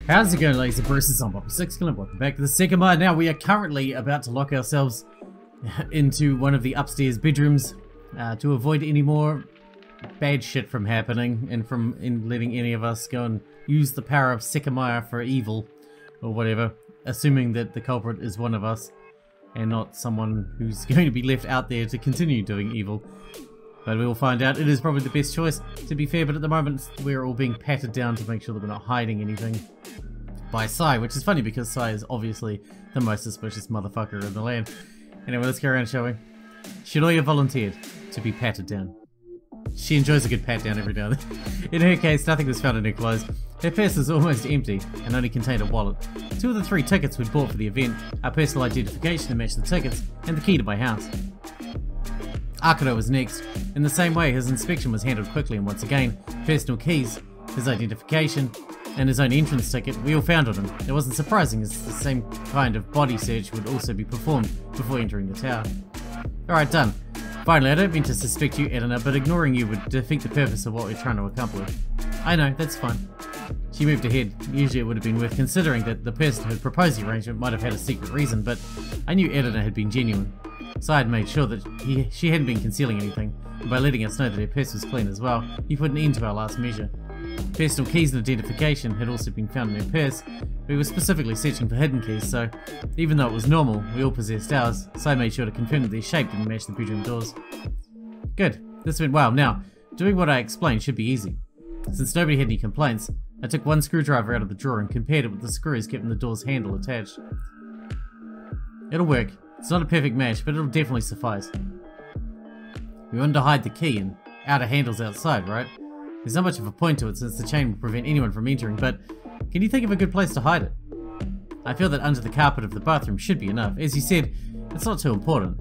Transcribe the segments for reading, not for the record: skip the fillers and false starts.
How's it going, ladies and bruises? I'm Sixkilla. Welcome back to the Sekimeiya. Now we are currently about to lock ourselves into one of the upstairs bedrooms to avoid any more bad shit from happening and from letting any of us go and use the power of Sekimeiya for evil or whatever, assuming that the culprit is one of us and not someone who's going to be left out there to continue doing evil. But we'll find out. It is probably the best choice, to be fair, but at the moment we're all being patted down to make sure that we're not hiding anything by Sai, which is funny because Sai is obviously the most suspicious motherfucker in the land. Anyway, let's go around, shall we? Shinoya volunteered to be patted down. She enjoys a good pat down every now and then. In her case, nothing was found in her clothes. Her purse is almost empty and only contained a wallet. 2 of the 3 tickets we'd bought for the event, our personal identification to match the tickets, and the key to my house. Akudo was next. In the same way, his inspection was handled quickly, and once again, personal keys, his identification, and his own entrance ticket we all found on him. It wasn't surprising, as the same kind of body search would also be performed before entering the tower. Alright, done. Finally, I don't mean to suspect you, Edina, but ignoring you would defeat the purpose of what we're trying to accomplish. I know, that's fine. She moved ahead. Usually it would have been worth considering that the person who had proposed the arrangement might have had a secret reason, but I knew Edina had been genuine. So I had made sure that she hadn't been concealing anything, and by letting us know that her purse was clean as well, he put an end to our last measure. Personal keys and identification had also been found in her purse. We were specifically searching for hidden keys, so even though it was normal, we all possessed ours, so I made sure to confirm that their shape didn't match the bedroom doors. Good, this went well. Now, doing what I explained should be easy. Since nobody had any complaints, I took one screwdriver out of the drawer and compared it with the screws keeping the door's handle attached. It'll work. It's not a perfect match, but it'll definitely suffice. We wanted to hide the key and outer handles outside, right? There's not much of a point to it since the chain will prevent anyone from entering, but can you think of a good place to hide it? I feel that under the carpet of the bathroom should be enough. As you said, it's not too important.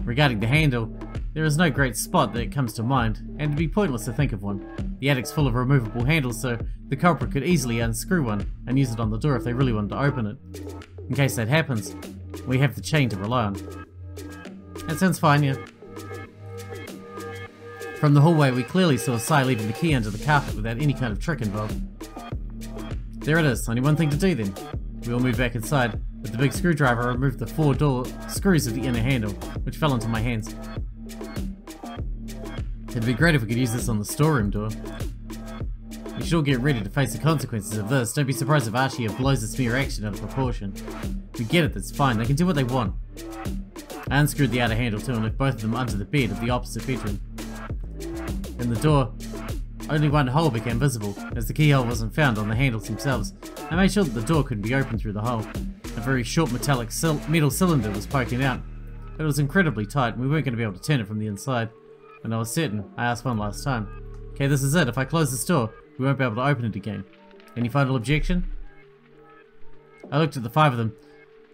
Regarding the handle, there is no great spot that comes to mind, and it'd be pointless to think of one. The attic's full of removable handles, so the culprit could easily unscrew one and use it on the door if they really wanted to open it. In case that happens, we have the chain to rely on. That sounds fine, yeah. From the hallway, we clearly saw Sai leaving the key under the carpet without any kind of trick involved. There it is, only one thing to do then. We all moved back inside. With the big screwdriver, I removed the 4 door screws of the inner handle, which fell into my hands. It'd be great if we could use this on the storeroom door. We should all get ready to face the consequences of this. Don't be surprised if Ashiya blows this mere action out of proportion. We get it, that's fine. They can do what they want. I unscrewed the outer handle too and left both of them under the bed of the opposite bedroom. In the door, only one hole became visible, as the keyhole wasn't found on the handles themselves. I made sure that the door couldn't be opened through the hole. A very short metallic metal cylinder was poking out, but it was incredibly tight and we weren't going to be able to turn it from the inside. When I was certain, I asked one last time. Okay, this is it. If I close this door, we won't be able to open it again. Any final objection? I looked at the 5 of them.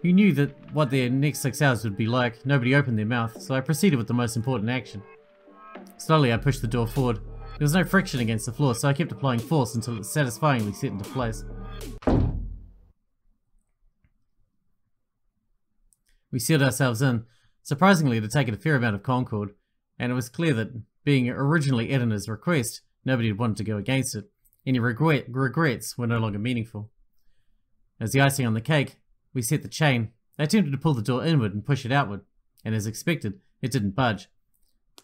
Who knew that what their next 6 hours would be like? Nobody opened their mouth, so I proceeded with the most important action. Slowly I pushed the door forward. There was no friction against the floor, so I kept applying force until it satisfyingly set into place. We sealed ourselves in. Surprisingly, it had taken a fair amount of concord, and it was clear that, being originally Edina's request, nobody had wanted to go against it. Any regrets were no longer meaningful. As the icing on the cake, we set the chain. I attempted to pull the door inward and push it outward, and as expected, it didn't budge.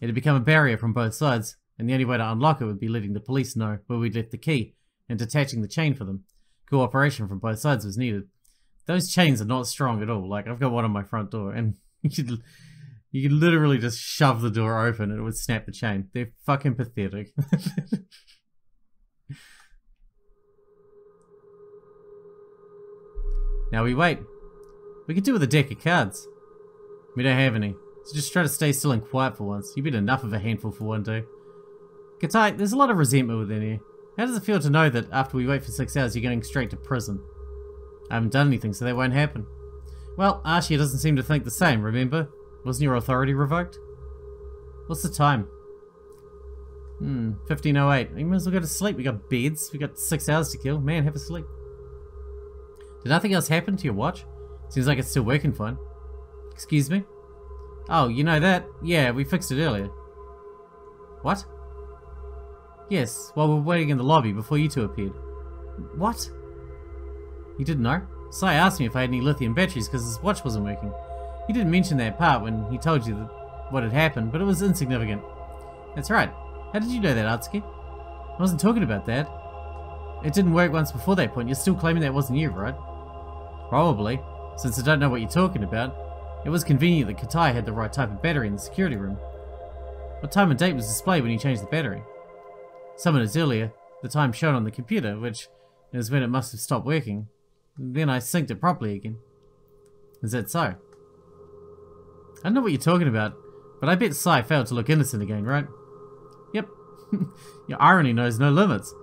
It had become a barrier from both sides, and the only way to unlock it would be letting the police know where we'd left the key and detaching the chain for them. Cooperation from both sides was needed. Those chains are not strong at all. Like, I've got one on my front door, and you could literally just shove the door open and it would snap the chain. They're fucking pathetic. Now we wait. We could do with a deck of cards. We don't have any. So just try to stay still and quiet for once. You've been enough of a handful for one day. Katai, there's a lot of resentment within you. How does it feel to know that after we wait for 6 hours you're going straight to prison? I haven't done anything, so that won't happen. Well, Ashiya doesn't seem to think the same, remember? Wasn't your authority revoked? What's the time? 15:08. You might as well go to sleep. We got beds. We got 6 hours to kill. Man, have a sleep. Did nothing else happen to your watch? Seems like it's still working fine. Excuse me? Oh, you know that? Yeah, we fixed it earlier. What? Yes, while we were waiting in the lobby before you two appeared. What? He didn't know? Sai asked me if I had any lithium batteries because his watch wasn't working. He didn't mention that part when he told you what had happened, but it was insignificant. That's right. How did you know that, Atsuki? I wasn't talking about that. It didn't work once before that point. You're still claiming that wasn't you, right? Probably, since I don't know what you're talking about. It was convenient that Katai had the right type of battery in the security room. What time and date was displayed when you changed the battery? Some minutes earlier, the time shown on the computer, which is when it must have stopped working. Then I synced it properly again. Is that so? I don't know what you're talking about, but I bet Sai failed to look innocent again, right? Yep. Your irony knows no limits.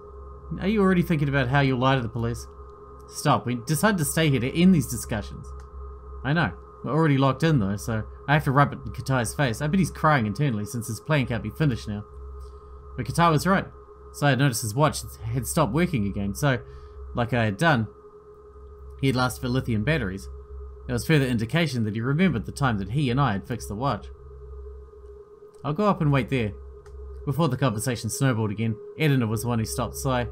Are you already thinking about how you'll lie to the police? Stop, we decided to stay here to end these discussions. I know. We're already locked in though, so I have to rub it in Katai's face. I bet he's crying internally since his plan can't be finished now. But Katai was right. So I had noticed his watch had stopped working again, so, like I had done, he had asked for lithium batteries. There was further indication that he remembered the time that he and I had fixed the watch. I'll go up and wait there. Before the conversation snowballed again, Edina was the one who stopped Sai.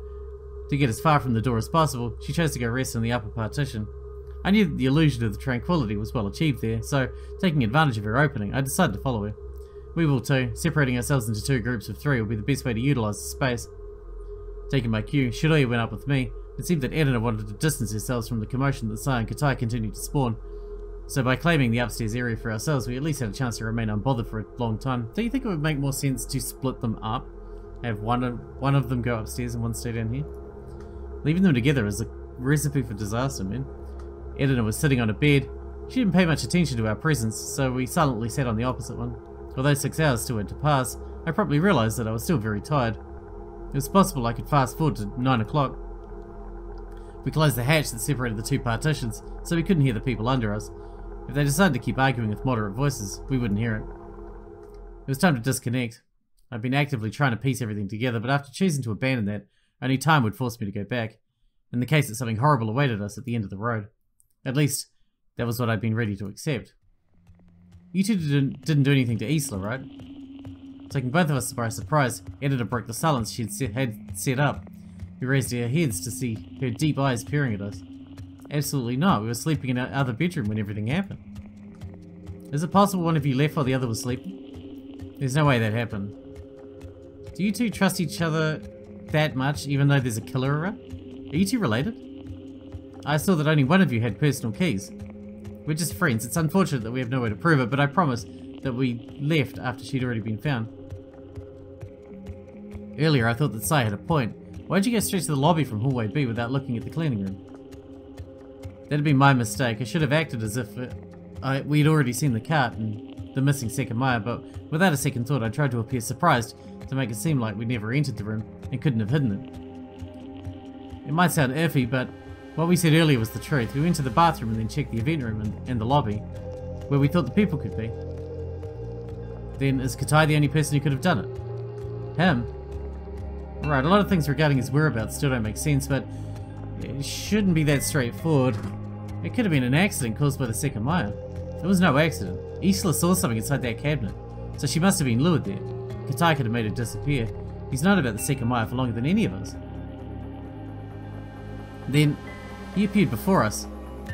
To get as far from the door as possible, she chose to go rest on the upper partition. I knew that the illusion of the tranquility was well achieved there, so, taking advantage of her opening, I decided to follow her. We will too. Separating ourselves into 2 groups of 3 will be the best way to utilise the space. Taking my cue, Shiroya went up with me. It seemed that Edina wanted to distance ourselves from the commotion that Sai and Katai continued to spawn. So by claiming the upstairs area for ourselves, we at least had a chance to remain unbothered for a long time. Don't you think it would make more sense to split them up? Have one of them go upstairs and one stay down here? Leaving them together is a recipe for disaster, man. Edina was sitting on a bed. She didn't pay much attention to our presence, so we silently sat on the opposite one. Although 6 hours still had to pass, I promptly realised that I was still very tired. It was possible I could fast forward to 9 o'clock. We closed the hatch that separated the 2 partitions, so we couldn't hear the people under us. If they decided to keep arguing with moderate voices, we wouldn't hear it. It was time to disconnect. I'd been actively trying to piece everything together, but after choosing to abandon that, only time would force me to go back, in the case that something horrible awaited us at the end of the road. At least, that was what I'd been ready to accept. You two didn't do anything to Isla, right? Taking both of us by surprise, Edina broke the silence she had set up. We raised our heads to see her deep eyes peering at us. Absolutely not. We were sleeping in our other bedroom when everything happened. Is it possible one of you left while the other was sleeping? There's no way that happened. Do you two trust each other that much, even though there's a killer around? Are you two related? I saw that only one of you had personal keys. We're just friends. It's unfortunate that we have no way to prove it, but I promise that we left after she'd already been found. Earlier I thought that Sai had a point. Why'd you go straight to the lobby from hallway B without looking at the cleaning room? That'd been my mistake. I should have acted as if we'd already seen the cart and the missing Sekimeiya, but without a second thought I tried to appear surprised to make it seem like we'd never entered the room and couldn't have hidden it. It might sound iffy, but what we said earlier was the truth. We went to the bathroom and then checked the event room and the lobby, where we thought the people could be. Then is Katai the only person who could have done it? Him? Right, a lot of things regarding his whereabouts still don't make sense, but it shouldn't be that straightforward. It could have been an accident caused by the Sekimeiya. It was no accident. Isla saw something inside that cabinet, so she must have been lured there. Katai could have made it disappear. He's known about the Sekimeiya for longer than any of us. Then, he appeared before us,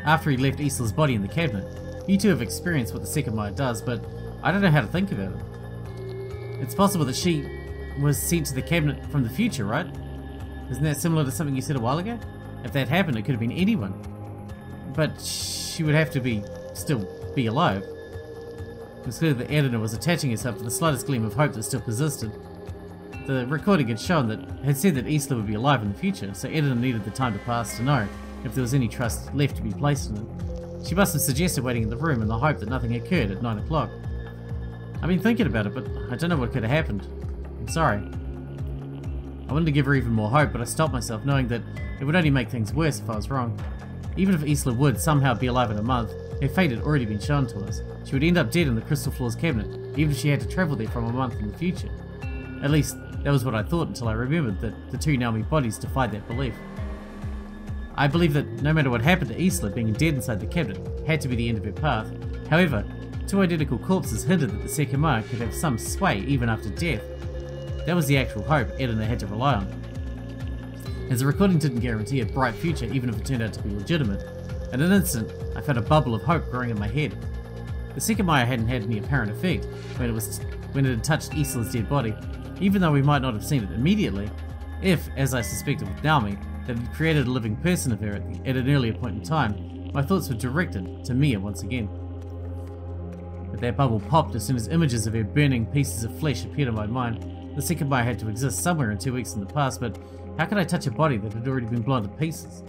after he left Isla's body in the cabinet. You two have experienced what the Sekimeiya does, but I don't know how to think about it. It's possible that she was sent to the cabinet from the future, right? Isn't that similar to something you said a while ago? If that happened, it could have been anyone. But she would have to still be alive. It was clear that Edina was attaching herself to the slightest gleam of hope that still persisted. The recording had said that Isla would be alive in the future, so Edina needed the time to pass to know if there was any trust left to be placed in it. She must have suggested waiting in the room in the hope that nothing occurred at 9 o'clock. I've been thinking about it, but I don't know what could have happened. I'm sorry. I wanted to give her even more hope, but I stopped myself knowing that it would only make things worse if I was wrong. Even if Isla would somehow be alive in a month, her fate had already been shown to us. She would end up dead in the Crystal Floors cabinet, even if she had to travel there from a month in the future. At least, that was what I thought until I remembered that the 2 Naomi bodies defied that belief. I believe that no matter what happened to Isla, being dead inside the cabinet had to be the end of her path. However, 2 identical corpses hinted that the Sekimeiya could have some sway even after death. That was the actual hope Edina had to rely on. as the recording didn't guarantee a bright future even if it turned out to be legitimate. In an instant, I felt a bubble of hope growing in my head. The Sekimeiya hadn't had any apparent effect when it had touched Isla's dead body, even though we might not have seen it immediately, if, as I suspected with Naomi, that it had created a living person of her at an earlier point in time. My thoughts were directed to Mia once again. But that bubble popped as soon as images of her burning pieces of flesh appeared in my mind. The Sekimeiya had to exist somewhere in 2 weeks in the past, but how could I touch a body that had already been blown to pieces?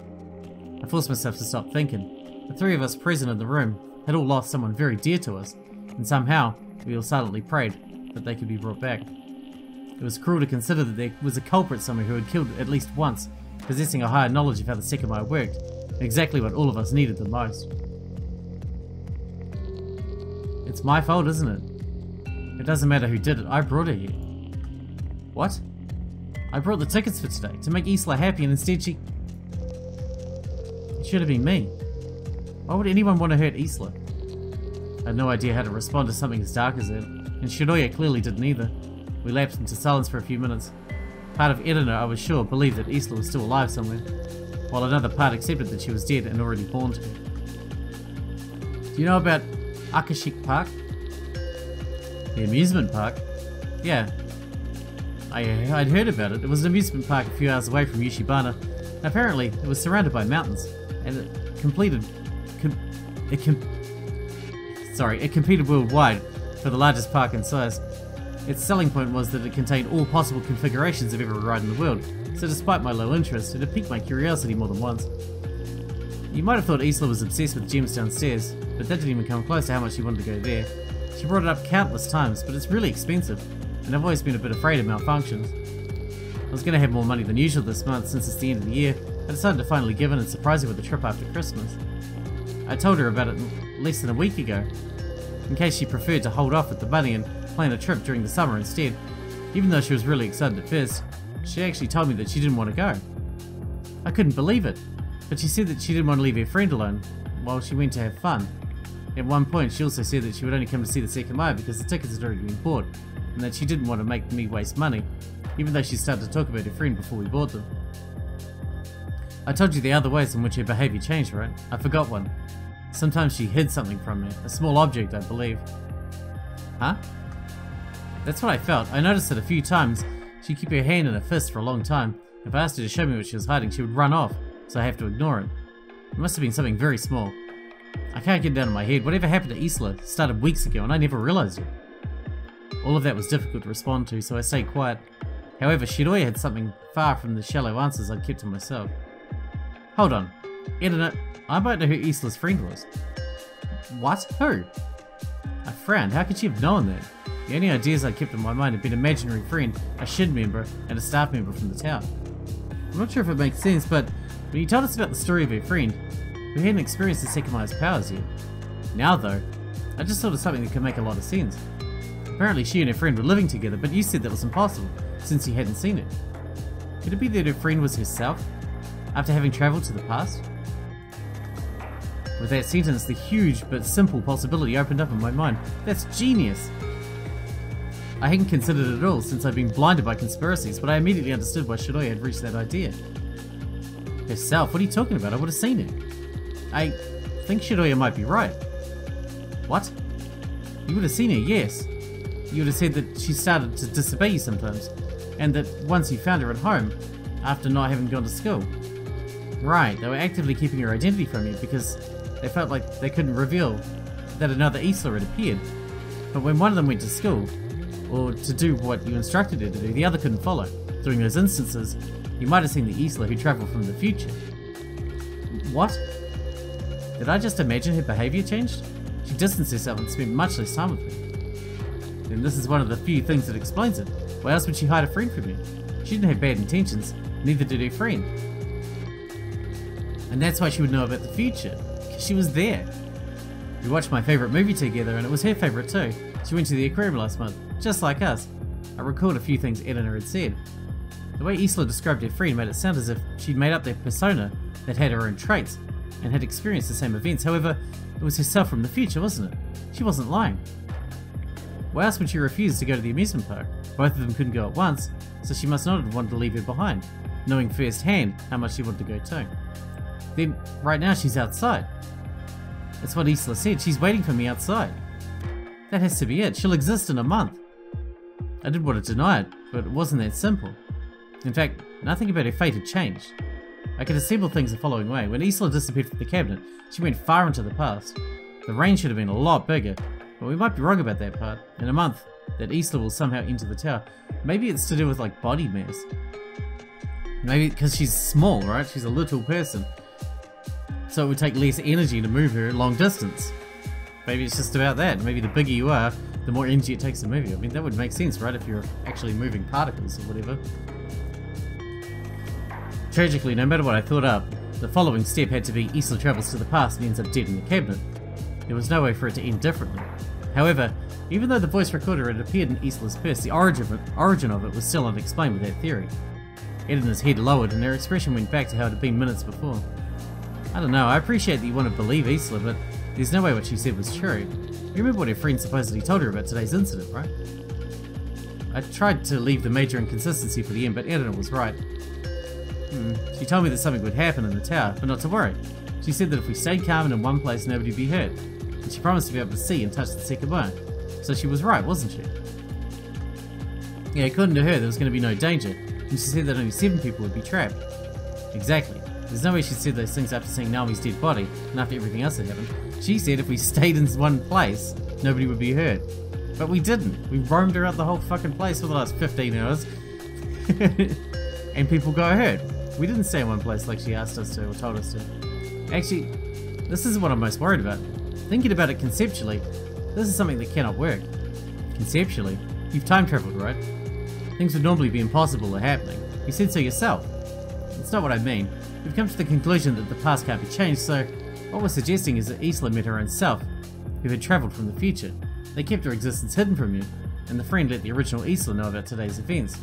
I forced myself to stop thinking. The three of us present in the room had all lost someone very dear to us, and somehow we all silently prayed that they could be brought back. It was cruel to consider that there was a culprit somewhere who had killed at least once, possessing a higher knowledge of how the Sekimeiya worked, exactly what all of us needed the most. It's my fault, isn't it? It doesn't matter who did it, I brought her here. What? I brought the tickets for today, to make Isla happy, and instead she... It should have been me. Why would anyone want to hurt Isla? I had no idea how to respond to something as dark as that, and Shiroya clearly didn't either. We lapsed into silence for a few minutes. Part of Edina, I was sure, believed that Isla was still alive somewhere, while another part accepted that she was dead and already born to her. Do you know about Akashik Park? The amusement park? Yeah. I'd heard about it. It was an amusement park a few hours away from Yushibana. Apparently, it was surrounded by mountains, and it competed worldwide for the largest park in size. Its selling point was that it contained all possible configurations of every ride in the world, so despite my low interest, it had piqued my curiosity more than once. You might have thought Isla was obsessed with gems downstairs, but that didn't even come close to how much she wanted to go there. She brought it up countless times, but it's really expensive, and I've always been a bit afraid of malfunctions. I was going to have more money than usual this month since it's the end of the year. I decided to finally give in and surprise her with a trip after Christmas. I told her about it less than a week ago, in case she preferred to hold off with the money and plan a trip during the summer instead. Even though she was really excited at first, she actually told me that she didn't want to go. I couldn't believe it, but she said that she didn't want to leave her friend alone while she went to have fun. At one point, she also said that she would only come to see the Sekimeiya because the tickets had already been bought, and that she didn't want to make me waste money, even though she started to talk about her friend before we bought them. I told you the other ways in which her behaviour changed, right? I forgot one. Sometimes she hid something from me, a small object, I believe. Huh? That's what I felt. I noticed that a few times she'd keep her hand in a fist for a long time. If I asked her to show me what she was hiding, she would run off, so I have to ignore it. It must have been something very small. I can't get it out of my head. Whatever happened to Isla started weeks ago and I never realised it. All of that was difficult to respond to, so I stayed quiet. However, Shiroya had something far from the shallow answers I'd kept to myself. Hold on. Edina, I might know who Isla's friend was. What? Who? I frowned. How could she have known that? The only ideas I'd kept in my mind had been imaginary friend, a SHID member, and a staff member from the town. I'm not sure if it makes sense, but when you told us about the story of her friend, we hadn't experienced the Sekimeiya's powers yet. Now though, I just thought of something that could make a lot of sense. Apparently she and her friend were living together, but you said that was impossible, since you hadn't seen it. Could it be that her friend was herself, after having travelled to the past? With that sentence, the huge but simple possibility opened up in my mind. That's genius! I hadn't considered it at all since I'd been blinded by conspiracies, but I immediately understood why Shiroya had reached that idea. Herself? What are you talking about? I would have seen her. I think Shiroya might be right. What? You would have seen her, yes. You would have said that she started to disobey you sometimes, and that once you found her at home, after not having gone to school. Right, they were actively keeping her identity from you because they felt like they couldn't reveal that another Isla had appeared. But when one of them went to school, or to do what you instructed her to do, the other couldn't follow. During those instances, you might have seen the Isla who travelled from the future. What? Did I just imagine her behaviour changed? She distanced herself and spent much less time with me. Then this is one of the few things that explains it. Why else would she hide a friend from me? She didn't have bad intentions, neither did her friend. And that's why she would know about the future, because she was there. We watched my favourite movie together and it was her favourite too. She went to the aquarium last month, just like us. I recalled a few things Edina had said. The way Isla described her friend made it sound as if she'd made up their persona that had her own traits, and had experienced the same events. However, it was herself from the future, wasn't it? She wasn't lying. Why else would she refuse to go to the amusement park? Both of them couldn't go at once, so she must not have wanted to leave her behind. knowing firsthand how much she wanted to go too. Then, right now she's outside. That's what Isla said, she's waiting for me outside. That has to be it, she'll exist in a month. I didn't want to deny it, but it wasn't that simple. In fact, nothing about her fate had changed. I could assemble things the following way. When Isla disappeared from the cabinet, she went far into the past. The range should have been a lot bigger, but we might be wrong about that part. In a month, that Isla will somehow enter the tower. Maybe it's to do with like body mass. Maybe because she's small, right? She's a little person. So it would take less energy to move her long distance. Maybe it's just about that. Maybe the bigger you are, the more energy it takes to move you. I mean, that would make sense, right? If you're actually moving particles or whatever. Tragically, no matter what I thought up, the following step had to be Isla travels to the past and ends up dead in the cabinet. There was no way for it to end differently. However, even though the voice recorder had appeared in Isla's purse, the origin of it was still unexplained with that theory. Edna's head lowered and her expression went back to how it had been minutes before. I don't know, I appreciate that you want to believe Isla, but there's no way what she said was true. You remember what her friend supposedly told her about today's incident, right? I tried to leave the major inconsistency for the end, but Edna was right. She told me that something would happen in the tower, but not to worry. She said that if we stayed calm and in one place, nobody would be hurt. And she promised to be able to see and touch the Sekimeiya. So she was right, wasn't she? Yeah, according to her, there was going to be no danger. And she said that only 7 people would be trapped. Exactly. There's no way she said those things after seeing Naomi's dead body and after everything else that happened. She said if we stayed in one place, nobody would be hurt. But we didn't. We roamed around the whole fucking place for the last 15 hours. And people got hurt. We didn't stay in one place like she asked us to or told us to. Actually, this is what I'm most worried about. Thinking about it conceptually, this is something that cannot work. Conceptually, you've time traveled, right? Things would normally be impossible or happening. You said so yourself. That's not what I mean. We've come to the conclusion that the past can't be changed, so what we're suggesting is that Isla met her own self, who had travelled from the future. They kept her existence hidden from you, and the friend let the original Isla know about today's events.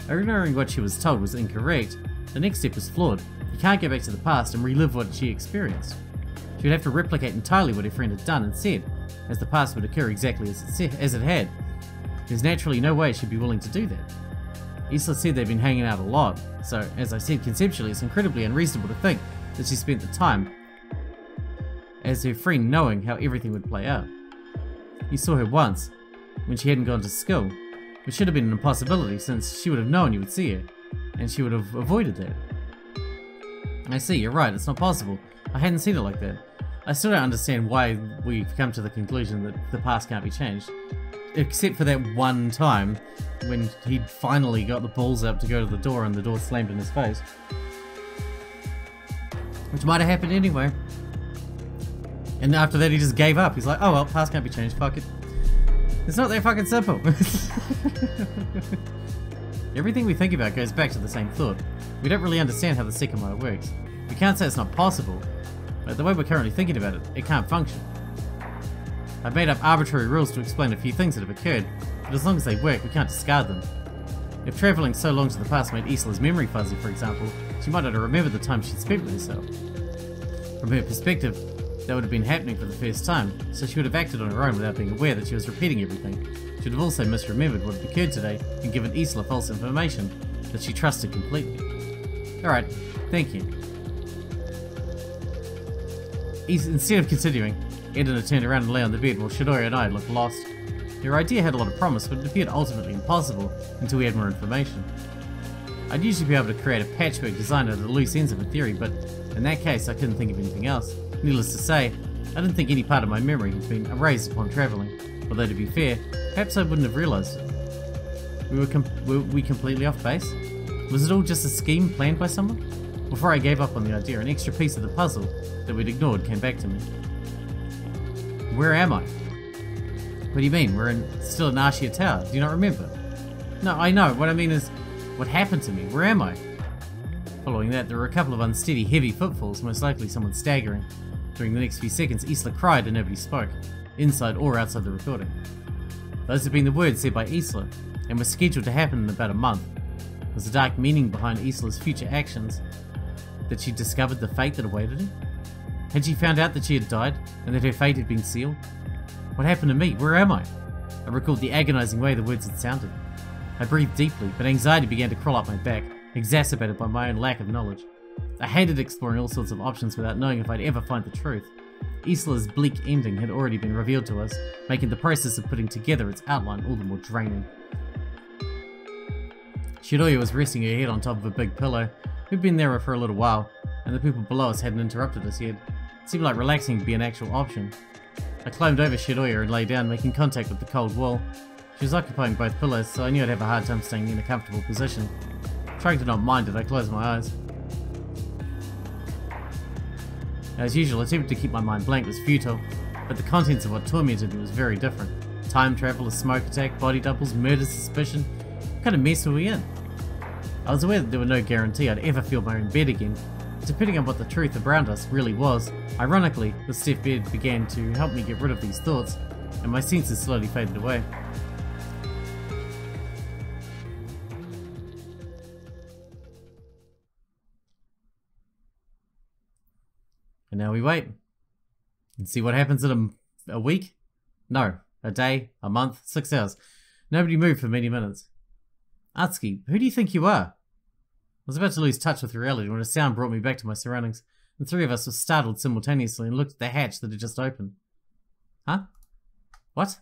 Ignoring what she was told was incorrect. The next step was flawed. You can't go back to the past and relive what she experienced. She would have to replicate entirely what her friend had done and said, as the past would occur exactly as it had. There's naturally no way she'd be willing to do that. Isla said they'd been hanging out a lot, so as I said, conceptually it's incredibly unreasonable to think that she spent the time as her friend knowing how everything would play out. You saw her once, when she hadn't gone to school, which should have been an impossibility since she would have known you would see her, and she would have avoided that. I see, you're right, it's not possible. I hadn't seen it like that. I still don't understand why we've come to the conclusion that the past can't be changed. Except for that one time when he finally got the balls up to go to the door and the door slammed in his face. Which might have happened anyway. And after that he just gave up. He's like, oh well, past can't be changed, fuck it. It's not that fucking simple. Everything we think about goes back to the same thought. We don't really understand how the Sekimeiya works. We can't say it's not possible, but the way we're currently thinking about it, it can't function. I've made up arbitrary rules to explain a few things that have occurred, but as long as they work, we can't discard them. If travelling so long to the past made Isla's memory fuzzy, for example, she might not have remembered the time she'd spent with herself. From her perspective, that would have been happening for the first time, so she would have acted on her own without being aware that she was repeating everything. She would have also misremembered what had occurred today and given Isla false information that she trusted completely. Alright, thank you. Instead of continuing, Edna turned around and lay on the bed while Shidori and I looked lost. Her idea had a lot of promise, but it appeared ultimately impossible until we had more information. I'd usually be able to create a patchwork design out of the loose ends of a theory, but in that case I couldn't think of anything else. Needless to say, I didn't think any part of my memory had been erased upon travelling, although to be fair, perhaps I wouldn't have realised it. Were we completely off base? Was it all just a scheme planned by someone? Before I gave up on the idea, an extra piece of the puzzle that we'd ignored came back to me. Where am I? What do you mean? We're still in Ashiya Tower. Do you not remember? No, I know. What I mean is, what happened to me? Where am I? Following that, there were a couple of unsteady, heavy footfalls, most likely someone staggering. During the next few seconds, Isla cried and nobody spoke, inside or outside the recording. Those had been the words said by Isla, and were scheduled to happen in about a month. Was the dark meaning behind Isla's future actions that she'd discovered the fate that awaited her? Had she found out that she had died, and that her fate had been sealed? What happened to me? Where am I? I recalled the agonizing way the words had sounded. I breathed deeply, but anxiety began to crawl up my back. exacerbated by my own lack of knowledge. I hated exploring all sorts of options without knowing if I'd ever find the truth. Isla's bleak ending had already been revealed to us, making the process of putting together its outline all the more draining. Shiroya was resting her head on top of a big pillow. We'd been there for a little while, and the people below us hadn't interrupted us yet. It seemed like relaxing would be an actual option. I climbed over Shiroya and lay down, making contact with the cold wall. She was occupying both pillows, so I knew I'd have a hard time staying in a comfortable position. Trying to not mind it, I closed my eyes. As usual, attempting to keep my mind blank was futile, but the contents of what tormented me was very different. Time travel, a smoke attack, body doubles, murder suspicion. What kind of mess were we in? I was aware that there was no guarantee I'd ever feel my own bed again. Depending on what the truth around us really was, ironically, the stiff bed began to help me get rid of these thoughts, and my senses slowly faded away. And now we wait and see what happens in a week? No, a day, a month, 6 hours. Nobody moved for many minutes. Atsuki, who do you think you are? I was about to lose touch with reality when a sound brought me back to my surroundings. The three of us were startled simultaneously and looked at the hatch that had just opened. Huh? What?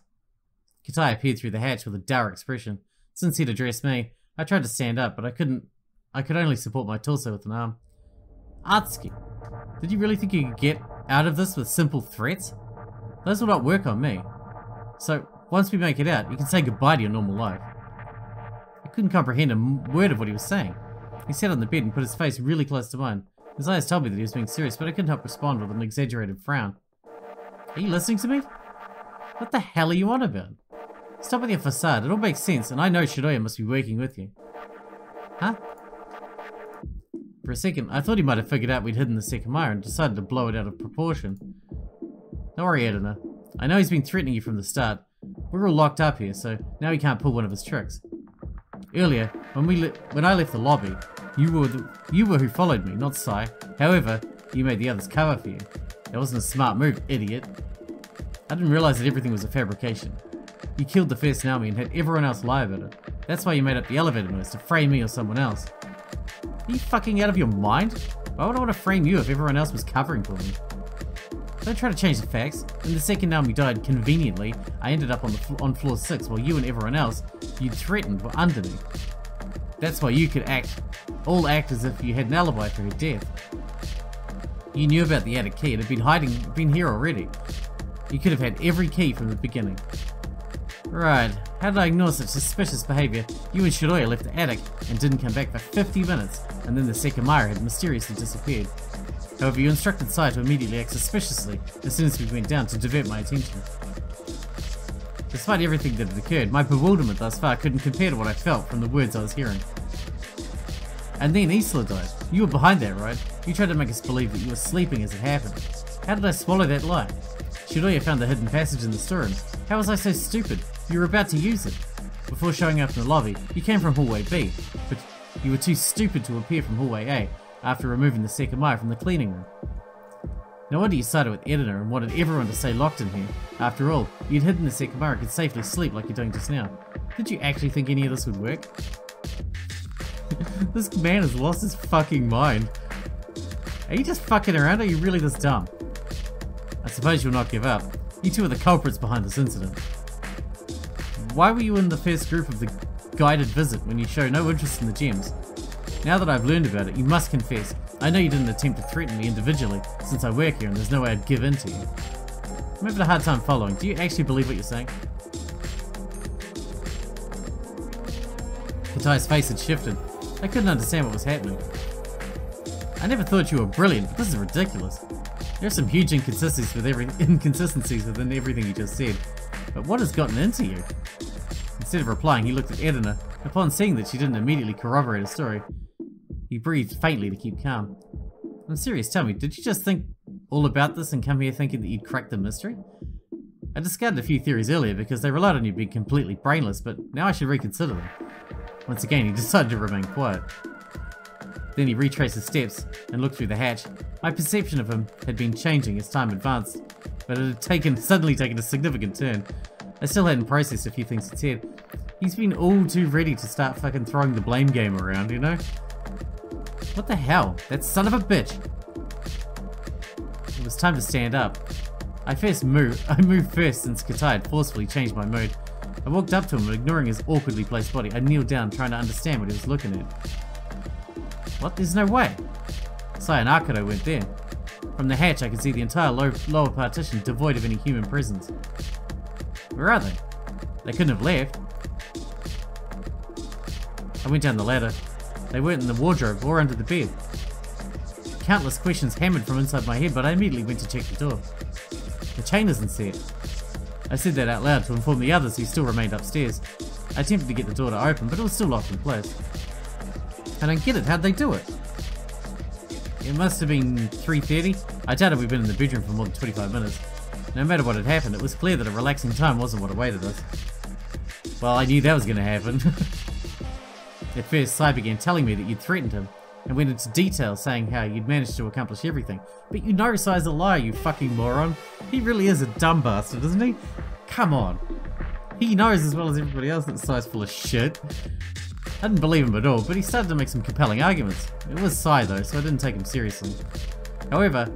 Kitai appeared through the hatch with a dour expression. Since he'd addressed me, I tried to stand up, but I could only support my torso with an arm. Atsuki, did you really think you could get out of this with simple threats? Those will not work on me. So, once we make it out, you can say goodbye to your normal life. I couldn't comprehend a word of what he was saying. He sat on the bed and put his face really close to mine. His eyes told me that he was being serious, but I couldn't help respond with an exaggerated frown. Are you listening to me? What the hell are you on about? Stop with your facade, it all makes sense, and I know Shiroya must be working with you. Huh? For a second, I thought he might have figured out we'd hidden the Sekimeiya and decided to blow it out of proportion. Don't worry, Edina. I know he's been threatening you from the start. We're all locked up here, so now he can't pull one of his tricks. Earlier, when I left the lobby, you were who followed me, not Sai. However, you made the others cover for you. That wasn't a smart move, idiot. I didn't realize that everything was a fabrication. You killed the first Naomi and had everyone else lie about it. That's why you made up the elevator noise, to frame me or someone else. Are you fucking out of your mind? Why would I want to frame you if everyone else was covering for me? Don't try to change the facts. When the second Naomi died conveniently, I ended up on floor 6 while you and everyone else you'd threatened were under me. That's why you could all act as if you had an alibi for her death. You knew about the attic key. It had been here already. You could have had every key from the beginning. Right, how did I ignore such suspicious behavior? You and Shiroya left the attic and didn't come back for 50 minutes, and then the Sekimeiya had mysteriously disappeared. However, you instructed Sai to immediately act suspiciously as soon as we went down to divert my attention. Despite everything that had occurred, my bewilderment thus far couldn't compare to what I felt from the words I was hearing. And then Isla died. You were behind that, right? You tried to make us believe that you were sleeping as it happened. How did I swallow that lie? Shiroya found the hidden passage in the storeroom. How was I so stupid? You were about to use it. Before showing up in the lobby, you came from hallway B, but you were too stupid to appear from hallway A after removing the Sekimeiya from the cleaning room. No wonder you sided with Edina and wanted everyone to stay locked in here. After all, you'd hidden the Sekimeiya and could safely sleep like you're doing just now. Did you actually think any of this would work? This man has lost his fucking mind. Are you just fucking around or are you really this dumb? I suppose you'll not give up. You two are the culprits behind this incident. Why were you in the first group of the guided visit when you show no interest in the gems? Now that I've learned about it, you must confess. I know you didn't attempt to threaten me individually, since I work here and there's no way I'd give in to you. I'm having a hard time following. Do you actually believe what you're saying? Katai's face had shifted. I couldn't understand what was happening. I never thought you were brilliant, but this is ridiculous. There are some huge inconsistencies within everything you just said. But what has gotten into you? Instead of replying, he looked at Edina. Upon seeing that she didn't immediately corroborate his story, he breathed faintly to keep calm. I'm serious, tell me, did you just think all about this and come here thinking that you'd crack the mystery? I discarded a few theories earlier because they relied on you being completely brainless, but now I should reconsider them. Once again, he decided to remain quiet. Then he retraced his steps and looked through the hatch. My perception of him had been changing as time advanced, but it had suddenly taken a significant turn. I still hadn't processed a few things he said. He's been all too ready to start fucking throwing the blame game around, you know? What the hell? That son of a bitch! It was time to stand up. I moved first since Katai had forcefully changed my mood. I walked up to him and ignoring his awkwardly placed body, I kneeled down trying to understand what he was looking at. What? There's no way. Sai and Arcado went there. From the hatch I could see the entire lower partition devoid of any human presence. Where are they? They couldn't have left. I went down the ladder. They weren't in the wardrobe or under the bed. Countless questions hammered from inside my head, but I immediately went to check the door. The chain isn't set. I said that out loud to inform the others who still remained upstairs. I attempted to get the door to open, but it was still locked in place. I don't get it, how'd they do it? It must have been 3:30. I doubted we'd been in the bedroom for more than 25 minutes. No matter what had happened, it was clear that a relaxing time wasn't what awaited us. Well, I knew that was going to happen. At first, Sai began telling me that you'd threatened him, and went into detail saying how you'd managed to accomplish everything. But you know Sai's a liar, you fucking moron. He really is a dumb bastard, isn't he? Come on. He knows as well as everybody else that Sai's full of shit. I didn't believe him at all, but he started to make some compelling arguments. It was Sai though, so I didn't take him seriously. However,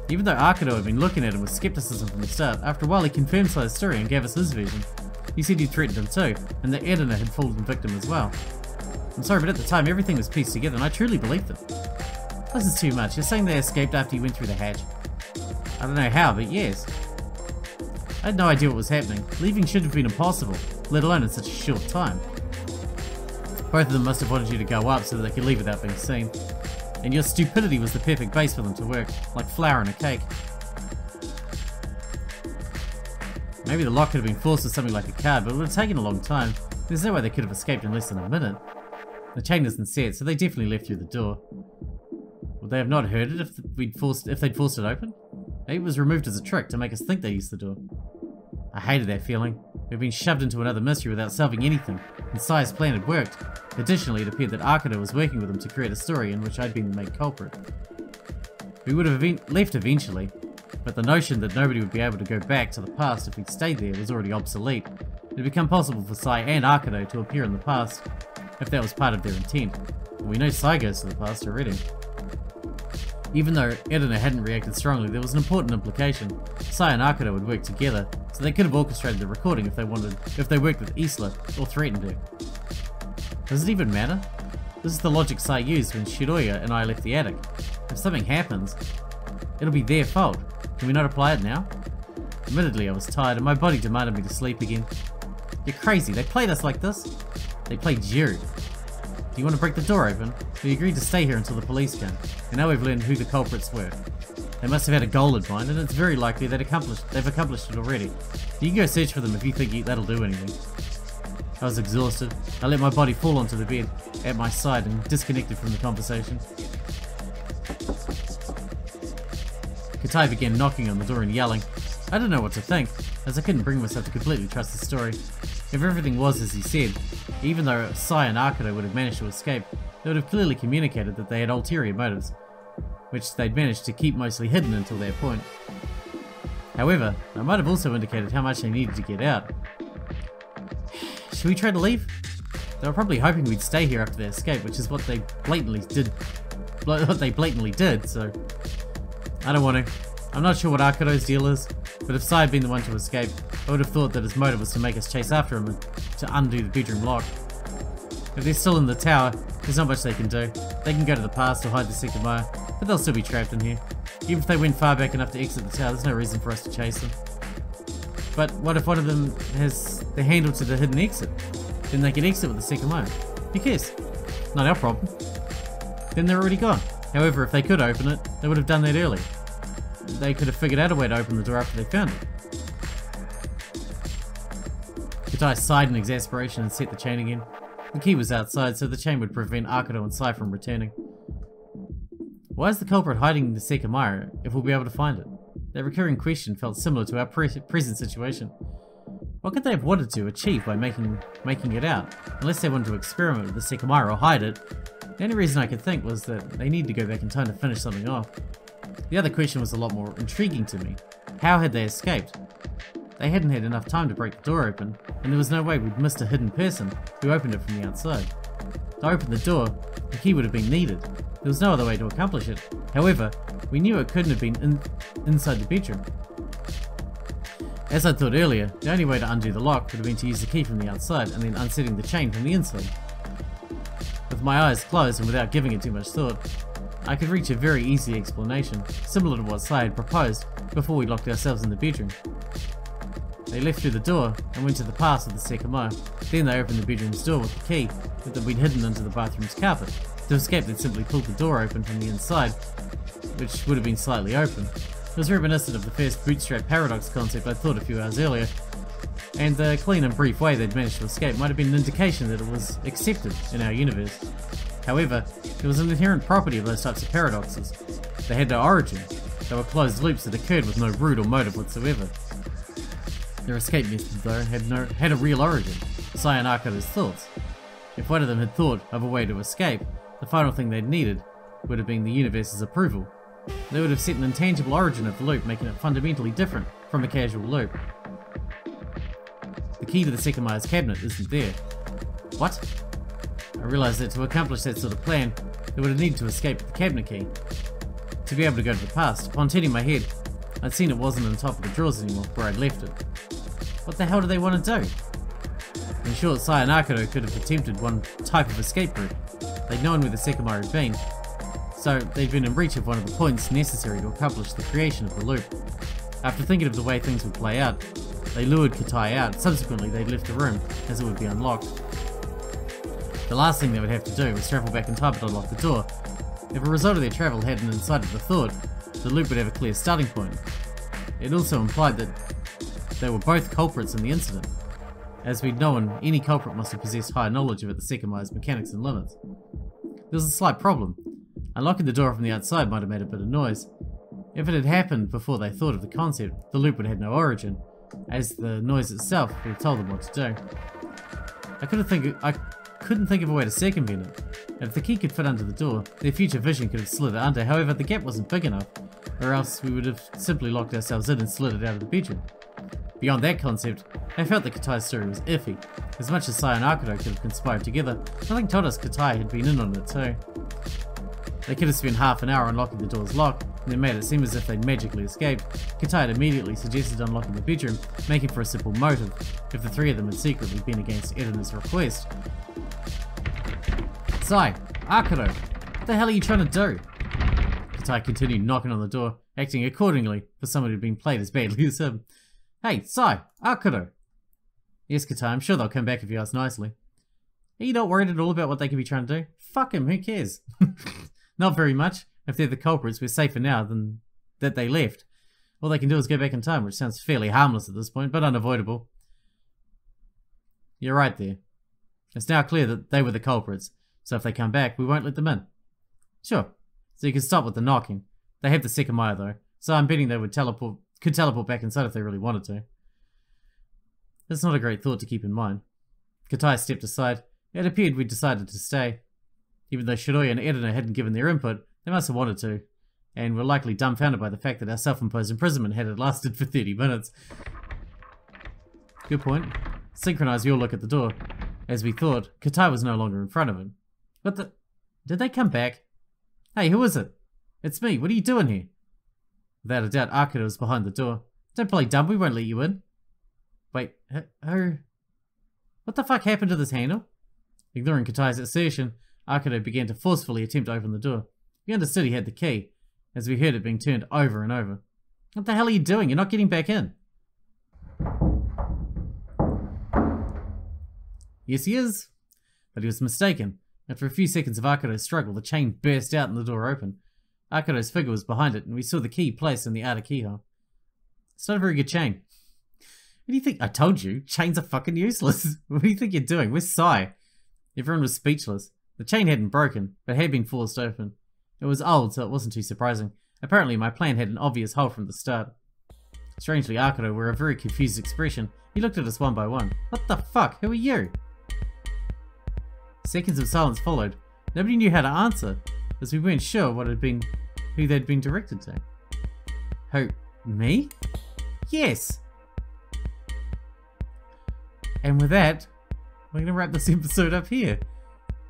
even though Arcado had been looking at him with skepticism from the start, after a while he confirmed Sai's story and gave us his version. He said he'd threatened him too, and that Edina had fallen victim as well. I'm sorry, but at the time everything was pieced together and I truly believed them. This is too much. You're saying they escaped after you went through the hatch. I don't know how, but yes. I had no idea what was happening. Leaving should have been impossible, let alone in such a short time. Both of them must have wanted you to go up so that they could leave without being seen. And your stupidity was the perfect base for them to work, like flour in a cake. Maybe the lock could have been forced with something like a card, but it would have taken a long time. There's no way they could have escaped in less than a minute. The chain isn't set, so they definitely left through the door. Would they have not heard it if they'd forced it open? Maybe it was removed as a trick to make us think they used the door. I hated that feeling. We'd been shoved into another mystery without solving anything, and Sai's plan had worked. Additionally, it appeared that Arcado was working with him to create a story in which I'd been the main culprit. We would have left eventually, but the notion that nobody would be able to go back to the past if we'd stayed there was already obsolete. It had become possible for Sai and Arcado to appear in the past, if that was part of their intent. And we know Sai goes to the past already. Even though Edina hadn't reacted strongly, there was an important implication. Sai and Arcado would work together, so they could have orchestrated the recording if they worked with Isla, or threatened her. Does it even matter? This is the logic Sai used when Shiroya and I left the attic. If something happens, it'll be their fault. Can we not apply it now? Admittedly, I was tired and my body demanded me to sleep again. You're crazy, they played us like this? They played you. Do you want to break the door open? We agreed to stay here until the police came, and now we've learned who the culprits were. They must have had a goal in mind, and it's very likely they've accomplished it already. You can go search for them if you think that'll do anything. I was exhausted. I let my body fall onto the bed at my side and disconnected from the conversation. Katai began knocking on the door and yelling. I didn't know what to think, as I couldn't bring myself to completely trust the story. If everything was as he said, even though Sai and Arcado would have managed to escape, they would have clearly communicated that they had ulterior motives, which they'd managed to keep mostly hidden until that point. However, they might have also indicated how much they needed to get out. Should we try to leave? They were probably hoping we'd stay here after their escape, which is what they blatantly did, so I don't want to. I'm not sure what Arcado's deal is, but if Sai had been the one to escape, I would have thought that his motive was to make us chase after him and to undo the bedroom lock. If they're still in the tower, there's not much they can do. They can go to the past or hide the Sekimeiya, but they'll still be trapped in here. Even if they went far back enough to exit the tower, there's no reason for us to chase them. But what if one of them has the handle to the hidden exit? Then they can exit with the Sekimeiya. Who cares? Not our problem. Then they're already gone. However, if they could open it, they would have done that early. They could have figured out a way to open the door after they found it. Katai sighed in exasperation and set the chain again. The key was outside, so the chain would prevent Arcado and Sai from returning. Why is the culprit hiding the Sekimeiya if we'll be able to find it? That recurring question felt similar to our present situation. What could they have wanted to achieve by making it out? Unless they wanted to experiment with the Sekimeiya or hide it, the only reason I could think was that they needed to go back in time to finish something off. The other question was a lot more intriguing to me. How had they escaped? They hadn't had enough time to break the door open, and there was no way we'd missed a hidden person who opened it from the outside. To open the door, the key would have been needed, There was no other way to accomplish it. However, we knew it couldn't have been inside the bedroom. As I thought earlier, the only way to undo the lock would have been to use the key from the outside and then unsetting the chain from the inside. With my eyes closed and without giving it too much thought, I could reach a very easy explanation, similar to what Sai had proposed before we locked ourselves in the bedroom. They left through the door and went to the pass of the Sekimeiya. Then they opened the bedroom's door with the key that we'd hidden under the bathroom's carpet. To escape, they'd simply pulled the door open from the inside, which would have been slightly open. It was reminiscent of the first bootstrap paradox concept I thought a few hours earlier, and the clean and brief way they'd managed to escape might have been an indication that it was accepted in our universe. However, there was an inherent property of those types of paradoxes. They had no origin. They were closed loops that occurred with no root or motive whatsoever. Their escape method, though, had a real origin, Sai and Akero's thoughts. If one of them had thought of a way to escape, the final thing they'd needed would have been the universe's approval. They would have set an intangible origin of the loop, making it fundamentally different from a casual loop. The key to the Sekimeiya's cabinet isn't there. What? I realised that to accomplish that sort of plan, they would have needed to escape with the cabinet key. To be able to go to the past, upon turning my head, I'd seen it wasn't on top of the drawers anymore, where I'd left it. What the hell do they want to do? In short, Sai and Akero could have attempted one type of escape route. They'd known where the Sekimeiya had been, so they'd been in breach of one of the points necessary to accomplish the creation of the loop. After thinking of the way things would play out, they lured Katai out. Subsequently, they'd left the room, as it would be unlocked. The last thing they would have to do was travel back in time to unlock the door. If a result of their travel hadn't incited the thought, the loop would have a clear starting point. It also implied that they were both culprits in the incident. As we'd known, any culprit must have possessed high knowledge about the Sekimeiya's mechanics and limits. There was a slight problem. Unlocking the door from the outside might have made a bit of noise. If it had happened before they thought of the concept, the loop would have had no origin, as the noise itself would have told them what to do. I couldn't think of a way to circumvent it. If the key could fit under the door, their future vision could have slid it under. However, the gap wasn't big enough, or else we would have simply locked ourselves in and slid it out of the bedroom. Beyond that concept, I felt that Katai's story was iffy. As much as Sai and Akero could have conspired together, nothing told us Katai had been in on it too. They could have spent half an hour unlocking the door's lock, and then made it seem as if they'd magically escaped. Katai had immediately suggested unlocking the bedroom, making for a simple motive, if the three of them had secretly been against Edina's request. Sai, Akero, what the hell are you trying to do? Katai continued knocking on the door, acting accordingly for someone who'd been played as badly as him. Hey, Sai, Akero. Yes, Katai, I'm sure they'll come back if you ask nicely. Are you not worried at all about what they could be trying to do? Fuck him, who cares? Not very much. If they're the culprits, we're safer now than that they left. All they can do is go back in time, which sounds fairly harmless at this point, but unavoidable. You're right there. It's now clear that they were the culprits, so if they come back, we won't let them in. Sure. So you can stop with the knocking. They have the Sekimeiya though, so I'm betting they could teleport back inside if they really wanted to. That's not a great thought to keep in mind. Katai stepped aside. It appeared we'd decided to stay. Even though Shiroi and Edina hadn't given their input, they must have wanted to, and were likely dumbfounded by the fact that our self-imposed imprisonment had lasted for 30 minutes. Good point. Synchronize your look at the door. As we thought, Katai was no longer in front of him. What the... Did they come back? Hey, who is it? It's me. What are you doing here? Without a doubt, Akero was behind the door. Don't play dumb, we won't let you in. Wait, who... What the fuck happened to this handle? Ignoring Katai's assertion, Akero began to forcefully attempt to open the door. We understood he had the key, as we heard it being turned over and over. What the hell are you doing? You're not getting back in. Yes, he is. But he was mistaken. After a few seconds of Akero's struggle, the chain burst out and the door opened. Akero's figure was behind it, and we saw the key placed in the outer keyhole. It's not a very good chain. What do you think? I told you, chains are fucking useless. What do you think you're doing? Where's Sai? Everyone was speechless. The chain hadn't broken, but had been forced open. It was old, so it wasn't too surprising. Apparently, my plan had an obvious hole from the start. Strangely, Akero wore a very confused expression. He looked at us one by one. What the fuck? Who are you? Seconds of silence followed. Nobody knew how to answer, as we weren't sure who they'd been directed to. Who? Me? Yes! And with that, we're going to wrap this episode up here.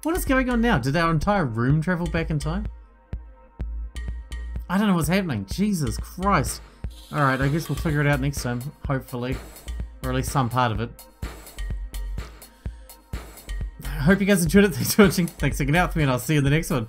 What is going on now? Did our entire room travel back in time? I don't know what's happening. Jesus Christ. Alright, I guess we'll figure it out next time, hopefully. Or at least some part of it. I hope you guys enjoyed it. Thanks for watching. Thanks for hanging out with me, and I'll see you in the next one.